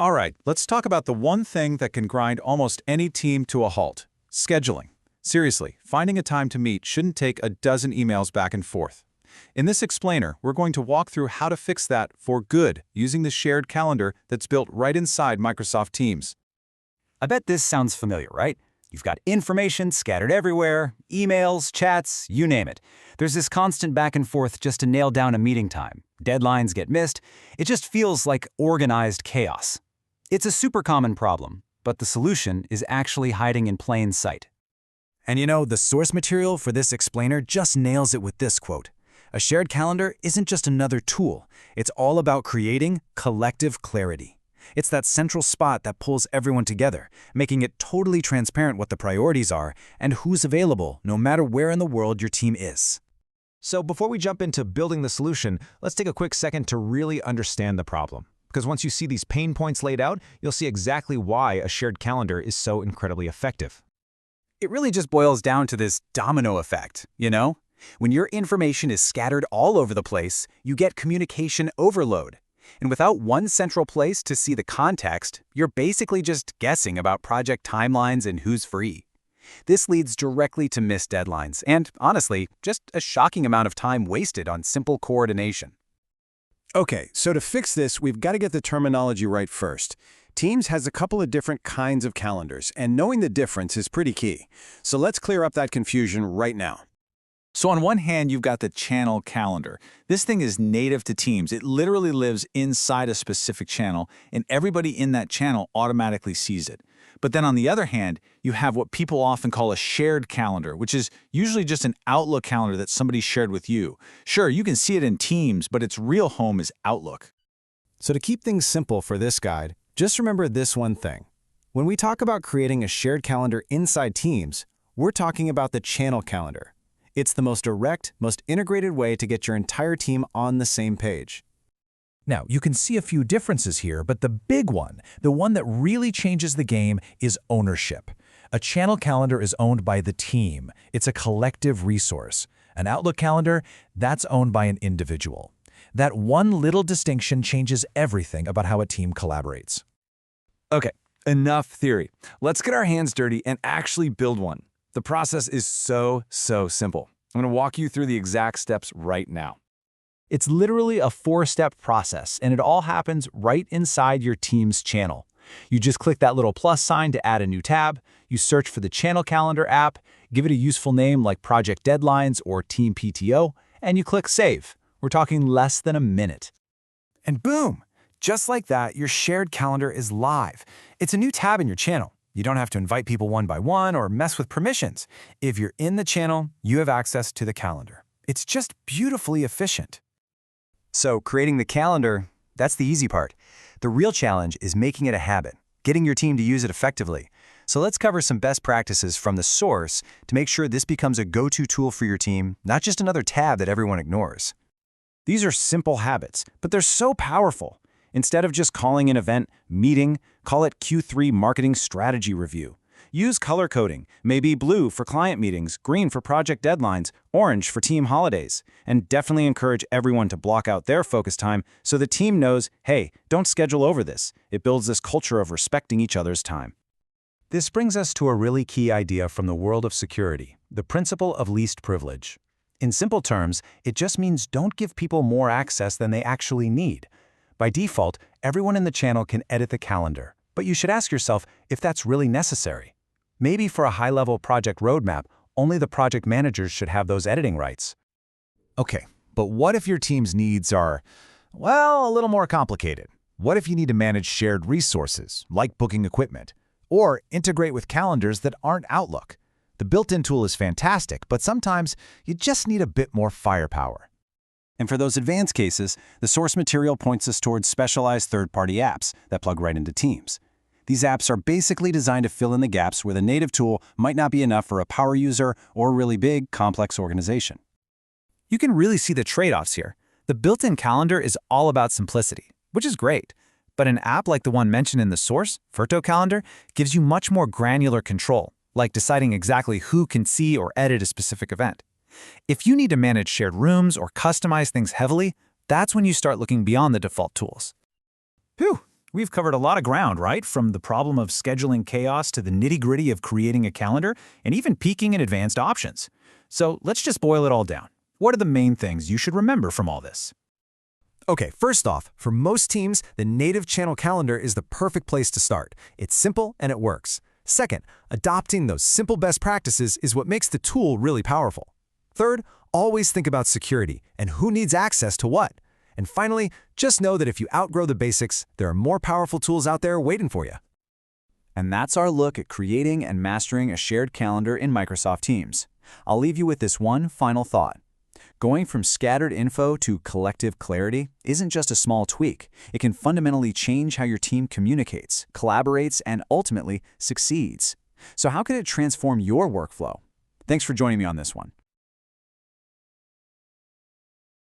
All right, let's talk about the one thing that can grind almost any team to a halt: scheduling. Seriously, finding a time to meet shouldn't take a dozen emails back and forth. In this explainer, we're going to walk through how to fix that for good using the shared calendar that's built right inside Microsoft Teams. I bet this sounds familiar, right? You've got information scattered everywhere, emails, chats, you name it. There's this constant back and forth just to nail down a meeting time. Deadlines get missed. It just feels like organized chaos. It's a super common problem, but the solution is actually hiding in plain sight. And you know, the source material for this explainer just nails it with this quote. A shared calendar isn't just another tool. It's all about creating collective clarity. It's that central spot that pulls everyone together, making it totally transparent what the priorities are and who's available, no matter where in the world your team is. So before we jump into building the solution, let's take a quick second to really understand the problem. Because once you see these pain points laid out, you'll see exactly why a shared calendar is so incredibly effective. It really just boils down to this domino effect, you know? When your information is scattered all over the place, you get communication overload. And without one central place to see the context, you're basically just guessing about project timelines and who's free. This leads directly to missed deadlines and, honestly, just a shocking amount of time wasted on simple coordination. Okay, so to fix this, we've got to get the terminology right first. Teams has a couple of different kinds of calendars, and knowing the difference is pretty key. So let's clear up that confusion right now. So on one hand, you've got the channel calendar. This thing is native to Teams. It literally lives inside a specific channel, and everybody in that channel automatically sees it. But then on the other hand, you have what people often call a shared calendar, which is usually just an Outlook calendar that somebody shared with you. Sure, you can see it in Teams, but its real home is Outlook. So to keep things simple for this guide, just remember this one thing. When we talk about creating a shared calendar inside Teams, we're talking about the channel calendar. It's the most direct, most integrated way to get your entire team on the same page. Now, you can see a few differences here, but the big one, the one that really changes the game, is ownership. A channel calendar is owned by the team. It's a collective resource. An Outlook calendar, that's owned by an individual. That one little distinction changes everything about how a team collaborates. Okay, enough theory. Let's get our hands dirty and actually build one. The process is so simple. I'm going to walk you through the exact steps right now. It's literally a 4-step process, and it all happens right inside your Teams channel. You just click that little plus sign to add a new tab, you search for the Channel Calendar app, give it a useful name like Project Deadlines or Team PTO, and you click Save. We're talking less than a minute. And boom! Just like that, your shared calendar is live. It's a new tab in your channel. You don't have to invite people one by one or mess with permissions. If you're in the channel, you have access to the calendar. It's just beautifully efficient. So creating the calendar, that's the easy part. The real challenge is making it a habit, getting your team to use it effectively. So let's cover some best practices from the source to make sure this becomes a go-to tool for your team, not just another tab that everyone ignores. These are simple habits, but they're so powerful. Instead of just calling an event meeting, call it Q3 Marketing Strategy Review. Use color coding, maybe blue for client meetings, green for project deadlines, orange for team holidays. And definitely encourage everyone to block out their focus time so the team knows, hey, don't schedule over this. It builds this culture of respecting each other's time. This brings us to a really key idea from the world of security, the principle of least privilege. In simple terms, it just means don't give people more access than they actually need. By default, everyone in the channel can edit the calendar, but you should ask yourself if that's really necessary. Maybe for a high-level project roadmap, only the project managers should have those editing rights. Okay, but what if your team's needs are, well, a little more complicated? What if you need to manage shared resources, like booking equipment, or integrate with calendars that aren't Outlook? The built-in tool is fantastic, but sometimes you just need a bit more firepower. And for those advanced cases, the source material points us towards specialized third-party apps that plug right into Teams. These apps are basically designed to fill in the gaps where the native tool might not be enough for a power user or a really big, complex organization. You can really see the trade-offs here. The built-in calendar is all about simplicity, which is great. But an app like the one mentioned in the source, Virtual Calendar, gives you much more granular control, like deciding exactly who can see or edit a specific event. If you need to manage shared rooms or customize things heavily, that's when you start looking beyond the default tools. Phew, We've covered a lot of ground, right? From the problem of scheduling chaos to the nitty-gritty of creating a calendar and even peeking in advanced options. So let's just boil it all down. What are the main things you should remember from all this? Okay, first off, for most teams, the native channel calendar is the perfect place to start. It's simple and it works. Second, adopting those simple best practices is what makes the tool really powerful. Third, always think about security and who needs access to what. And finally, just know that if you outgrow the basics, there are more powerful tools out there waiting for you. And that's our look at creating and mastering a shared calendar in Microsoft Teams. I'll leave you with this one final thought. Going from scattered info to collective clarity isn't just a small tweak. It can fundamentally change how your team communicates, collaborates, and ultimately succeeds. So how could it transform your workflow? Thanks for joining me on this one.